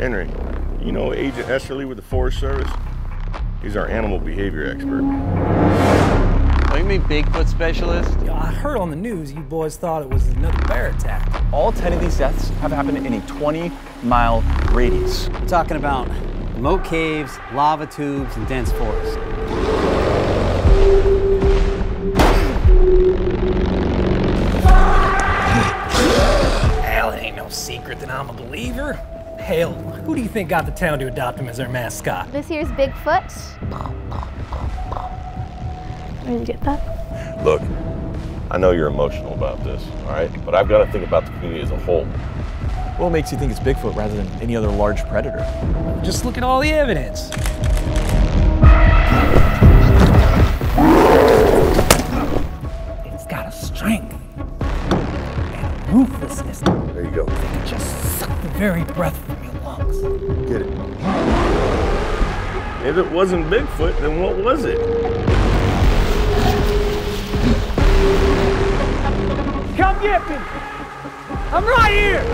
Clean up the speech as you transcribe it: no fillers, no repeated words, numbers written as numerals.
Henry, you know Agent Esterly with the Forest Service? He's our animal behavior expert. Oh, you mean Bigfoot specialist? Yeah, I heard on the news you boys thought it was another bear attack. All 10 of these deaths have happened in a 20-mile radius. We're talking about remote caves, lava tubes, and dense forest. Hell, it ain't no secret that I'm a believer. Hell, who do you think got the town to adopt him as their mascot? This here's Bigfoot. Where did you get that? Look, I know you're emotional about this, all right? But I've got to think about the community as a whole. What makes you think it's Bigfoot rather than any other large predator? Just look at all the evidence. It's got a strength and a ruthlessness. There you go. They can just suck the very breath from your lungs. Get it. If it wasn't Bigfoot, then what was it? Come get me! I'm right here!